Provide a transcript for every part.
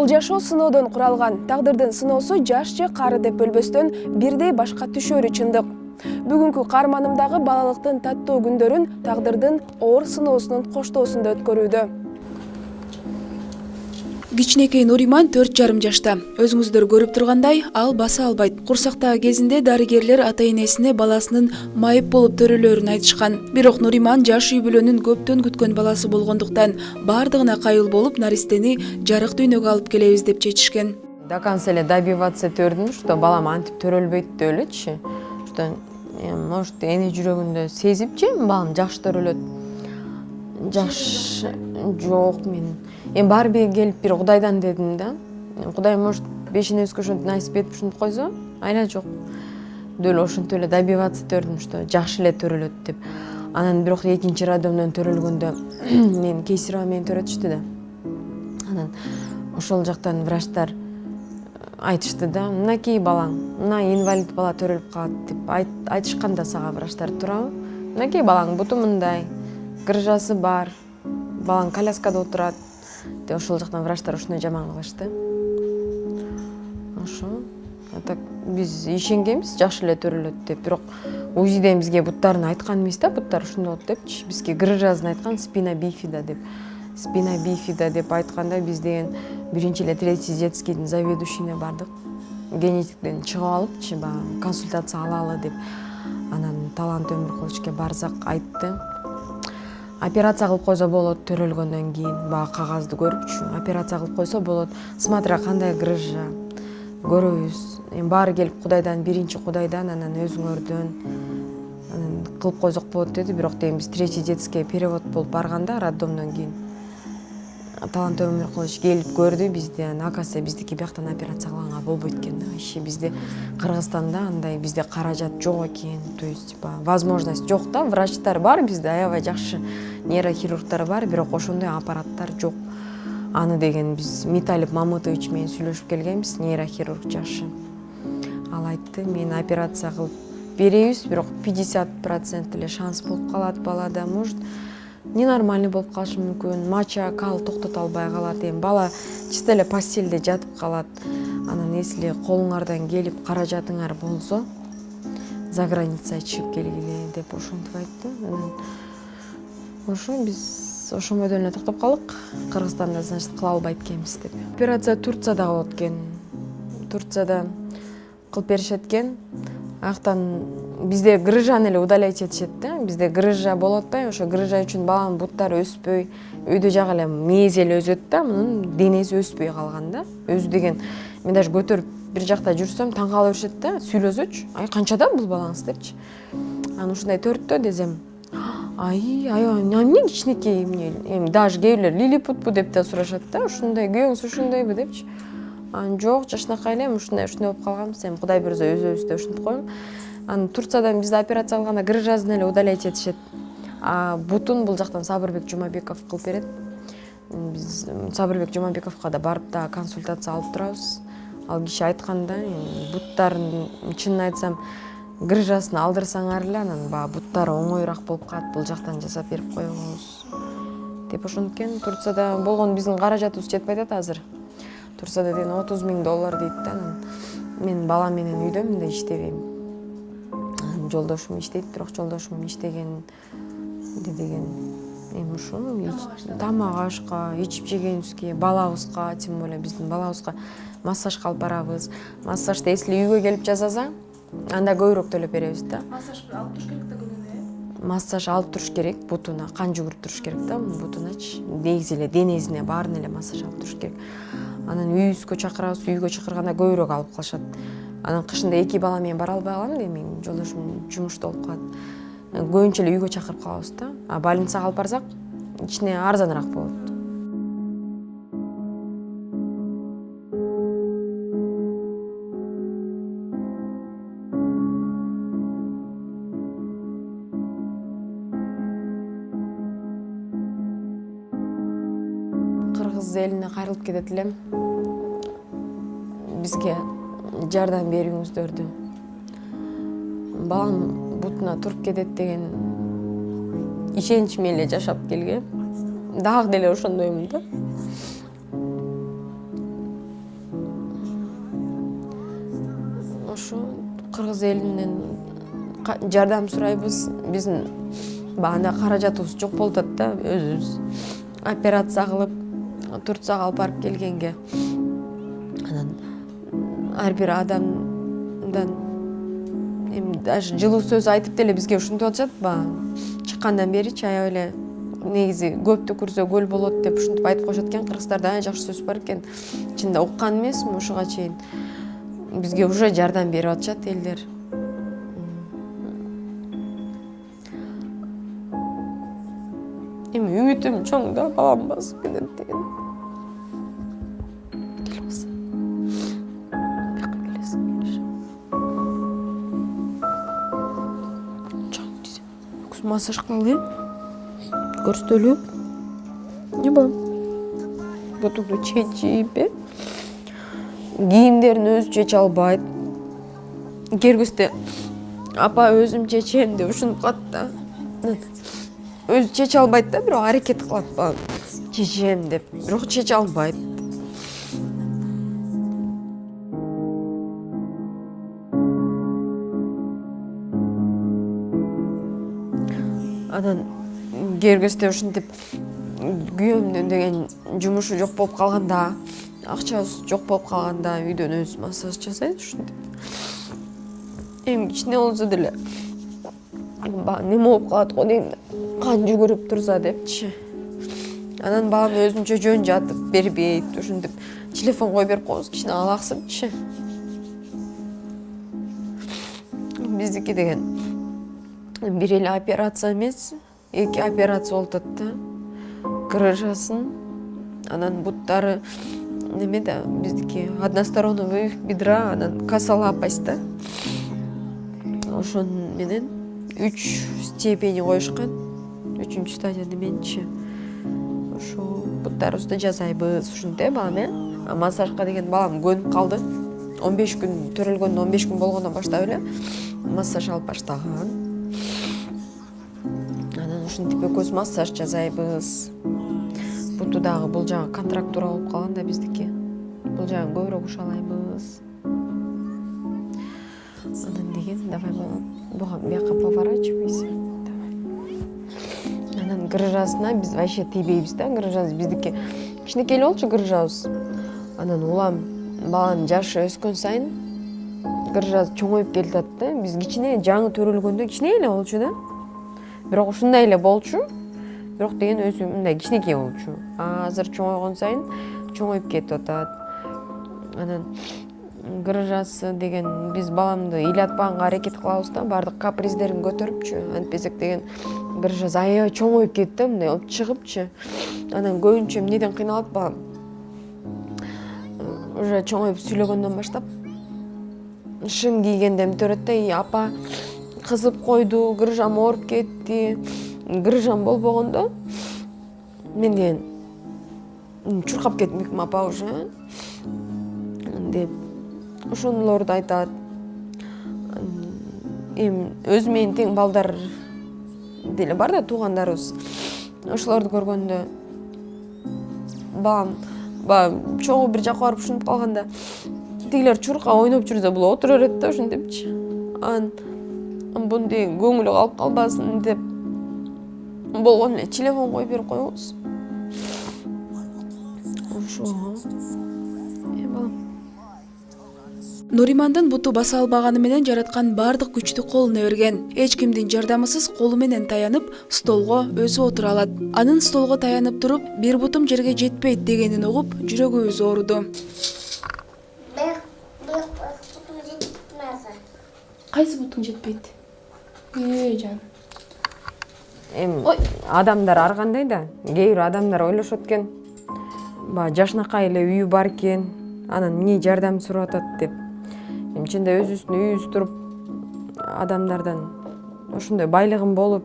жашоо сыноодон куралган. Тагдырдын сыноосу жаш же кары деп бөлбөстөн бирдей башка түшөрү чындык. Бүгүнкү каарманымдагы балалыктын таттуу күндөрүн тагдырдын оор сыноосунун коштоосунда өткөрүүдө. Кичинекей Нуриман 4,5 жашта. Өзүңүздөр көрүп тургандай, ал баса албайт. Курсактагы кезинде дарыгерлер ата-энесине баласынын майып болуп төрөлөрүн айтышкан. Бирок Нуриман жаш үй бүлөнүн көптөн күткөн баласы болгондуктан бардыгына кайыл болуп, наристени жарык дүйнөгө алып келебиз деп чечишкен. До конца эле добиваться этөрдүм, что балам антип төрөлбөйт деп элечи. Что может эне жүрөгүндө сезипчи, балам жакшы төрөлөт. Жакшы жок мен. Баары бир келип бир Кудайдан дедим да. Кудай может бешинебизге ошентип насип этип ушинтип койсо, айла жок. Дөл ошентип эле добиваться этөрдүм, что жакшы эле төрөлөт деп. Анан бирок экинчи роддомдон төрөлгөндө мен кейсерово мени төрөтүштү да. Анан ошол жактан врачтар айтышты да, мынакей балаң, мына инвалид бала төрөлүп калат деп айтышкан да сага врачтар, туурабы? Мынакей балаң буту мындай, грыжасы бар, балаң коляскада отурат. Ошол жактан врачтар ушуну жаман кылышты. Ошо. Так биз ишенгенбиз жакшы эле төрөлөт деп. Бирок УЗИден бизге буттарын айткан эмес да, буттар ушундай болот депчи. Бизге грыжасын айткан, спина бифида деп. Спина бифида деп айтканда биз деген биринчи эле третий детскийдин заведующийине бардык. Генетиктен чыгып алыпчы, баягы консультация алалы деп. Анан Талант Өмүркулучке барсак айтты. Операция кылып койсо болот төрөлгөндөн кийин. Баягы кагазды көрүпчү. Операция кылып койсо болот. Смотря кандай грыжа. Көрөбүз. Баары келип Кудайдан, биринчи Кудайдан, анан өзүңөрдөн кылып койсок болот деди. Бирок дейм биз третий детский перевод болуп барганда роддомдон кийин Талант Өмүркулуч келип көрдү бизди. Акасы биздики бияктан операция кылганга болбойт экен да. Иши бизде Кыргызстанда андай бизде каражат жок экен. То есть возможность жок да. Врачтар бар бизде, аябай жакшы нейрохирургтар бар, бирок ошондой аппараттар жок. Аны деген биз Миталип Мамытович менен сүйлөшүп келгенбиз, нейрохирург жакшы. Ал айтты, мен операция кылып беребиз, бирок 50% эле шанс болуп калат балада, может ненормальный болуп калышы мүмкүн, мача, кал токтото албай калат, бала чисто эле постелде жатып калат. Анан если колуңардан келип каражатыңар болсо, за границага чыгып келгиле деп ошентип айтты. Ошо биз ошол бойдон эле токтоп калдык. Кыргызстанда значит кыла албайт экенбиз деп. Операция Турцияда болот экен. Турцияда кылып беришет экен. Аяктан бизде грыжаны эле удалять этишет да. Бизде грыжа болуп атпайбы? Ошо грыжа үчүн баланын буттары өспөй, өйдө жагы эле мээзи эле өсөт да, мунун денеси өспөй калган да. Өзү деген мен даже көтөрүп бир жакта жүрсөм таң кала беришет да, сүйлөсөчү. Ай канчада бул балаңыз депчи. Анан ушундай 4тө десем, аябай эмне кичинекей эмне, даже кээ бирлер лилипутпу деп да сурашат да, ушундай күйөөңүз ушундайбы депчи. Анан жок, жакшынакай эле ушундай болуп калганбыз, Кудай буйрса өзүбүздө ушинтип коем. Анан Турциядан бизде операция кылганда грыжасын эле удалять этишет. Бутун бул жактан Сабырбек Жумабеков кылып берет. Биз Сабырбек Жумабековго да барып да консультация алып турабыз. Ал киши айтканда, буттарын чынын айтсам грыжасын алдырсаңар эле анан баягы буттары оңоюраак болуп калат, бул жактан жасап берип коебуз деп ошенткен. Турцияда болгон биздин каражатыбыз жетпей атат азыр. Турцияда деген $30,000 дейт да. Мен балам менен үйдөмүн да иштебейм. Жолдошум иштейт, бирок жолдошум иштеген деген ушул тамак ашка, ичип жегенибизге, балабызга, тем более биздин балабызга массажга алып барабыз. Массажды если үйгө келип жасаса, анда көбүрөөк төлөп беребиз да. Массаж алып туруш керек да күнүнө. Массаж алып туруш керек, бутуна кан жүгүрүп туруш керек да, бутуначы. Негизи эле денесине баарын эле массаж алып туруш керек. Анан үйүбүзгө чакырабыз, үйгө чакырганда көбүрөөк алып калышат. Анан кышында 2 бала менен бара албай калам да, мен жолдошум жумушта болуп калат. Көбүнчө эле үйгө чакырып калабыз да. Больницага алып барсак, ичине арзаныраак болот. Кыргыз элине кайрылып кетет элем. Бизге жардам берүүңүздөрдү. Балам бутуна туруп кетет деген ишенич менен эле жашап келгем. Дагы деле ошондоймун да. кыргыз элинен жардам сурайбыз. Биздин анда каражатыбыз жок болуп атат да, өзүбүз операция кылып Турцияга алып барып келгенге. Анан ар бир адамдан эми даже жылуу сөз айтып деле бизге ушинтип атышат. Чыккандан беричи аябай эле негизи көптү көрсө көл болот деп ушинтип айтып коюшат экен. Кыргыздарда жакшы сөз бар экен. Чынында уккан эмесмин ушуга чейин. Бизге уже жардам берип атышат элдер. Эми үмүтүм чоң да, балам басып кетет деген. Келбесе. Бияка келесиң. Чоң десе. Көз массаж кылалы. Көрсөтөлүп. Не балам? Бутуңду чечип, кийимдерин өзү чече албайт. Кергүстө апа өзүм чечем деп ушинтип калат да. Өзү чече албайт да, бирок аракет кылат. Чечем деп, бирок чече албайт. Анан кергүстө ушинтип күйөөмдүн деген жумушу жок болуп калганда, акчабыз жок болуп калганда үйдөн өзү массаж жасайт ушинтип. Эми кичине болсо деле неме болуп калат го дейм, кан жүгүрүп турса депчи. Анан балам өзүнчө жөн жатып бербейт, ушинтип телефон коюп берип коебуз, кичине алаксынчы. Биздики деген бир эле операция эмес, 2 операция болуп атат да. Грыжасын, анан буттары неме да, биздики односторонний бедра, анан косолапость да. Ошон менен 3 степени коюшкан. 3-чү стадия деменчи. Ошо буттарыбызды жасайбыз ушинте балам, А массажга деген балам көнүп калды. 15 күн төрөлгөндө 15 күн болгондон баштап эле массаж алып баштаган. Анан ушинтип экөөбүз массаж жасайбыз. Буту дагы бул жагы контрактура болуп калган да биздики. Бул жагын көбүрөөк ушалайбыз. Анан деген, давай балам, буга бияка поворачивайся. Анан грыжасына биз вообще тийбейбиз да, грыжабыз биздики кичинекей болчу грыжабыз. Анан улам баланын жашы өскөн сайын грыжасы чоңоюп келатат да. Биз кичине жаңы төрөлгөндө кичине эле болчу да. Бирок ушундай эле болчу. Бирок деген өзү мындай кичинекей болчу. Азыр чоңойгон сайын чоңоюп кетип атат. Анан грыжасы деген биз баламды ыйлатпаганга аракет кылабыз да, баардык каприздерин көтөрүпчү. Антпесек деген грыжасы аябай чоңоюп кетти да, мындай болуп чыгыпчы. Анан көбүнчө эмнеден кыйналат балам? Уже чоңоюп сүйлөгөндөн баштап шым кийгенде эмтөрөт да, апа кызып койду, грыжам ооруп кетти. Грыжам болбогондо мен деген чуркап кетмекмин апа уже деп ошонолорду айтат. Эми өзү менен тең балдар деле бар да, туугандарыбыз. Ошолорду көргөндө балам чогуу бир жака барып ушинтип калганда тигилер чурка ойноп жүрсө бул отура берет да ушинтипчи. Анан буну деген көңүлү калып калбасын деп болгон эле телефон коюп берип коебуз. Ошо. Балам. Нуримандын буту баса албаганы менен жараткан бардык күчтү колуна берген. Эч кимдин жардамысыз колу менен таянып, столго өзү отура алат. Анын столго таянып туруп, бир бутум жерге жетпейт дегенин угуп, жүрөгүбүз ооруду. Кайсы бутуң жетпейт? Жан. Эми адамдар ар кандай да. Кээ бир адамдар ойлошот экен. Жашынакай эле үйү бар экен, анан эмне жардам сурап атат деп. Эми чынында өзүбүздүн үйүбүз туруп, адамдардан ошондой байлыгым болуп,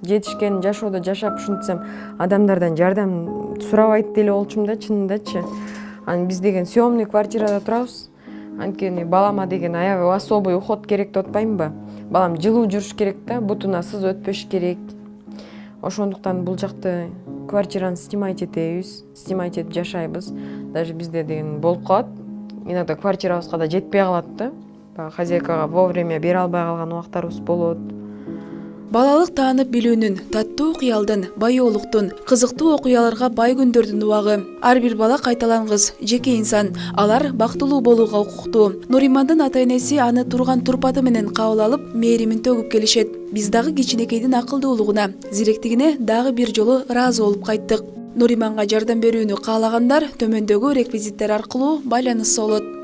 жетишкен жашоодо жашап ушинтсем, адамдардан жардам сурабайт деле болчумун да, чынындачы. Анан биз деген съемный квартирада турабыз. Анткени балама деген аябай особый уход керек деп атпаймынбы? Балам жылуу жүрүш керек да, бутуна сыз өтпөш керек. Ошондуктан бул жакты квартираны снимать этебиз, снимать этип жашайбыз. Даже бизде деген болуп калат. Иногда квартирабызга да жетпей калат да. баягы хозяйкага вовремя бере албай калган убактарыбыз болот. Балалык таанып билүүнүн, таттуу кыялдын, баяолуктун, кызыктуу окуяларга бай күндөрдүн убагы. Ар бир бала кайталангыс, жеке инсан. Алар бактылуу болууга укуктуу. Нуримандын ата-энеси аны турган турпаты менен кабыл алып, мээримин төгүп келишет. Биз дагы кичинекейдин акылдуулугуна, зиректигине дагы бир жолу ыраазы болуп кайттык. Нуриманга жардам берүүнү каалагандар төмөндөгү реквизиттер аркылуу байланышса болот.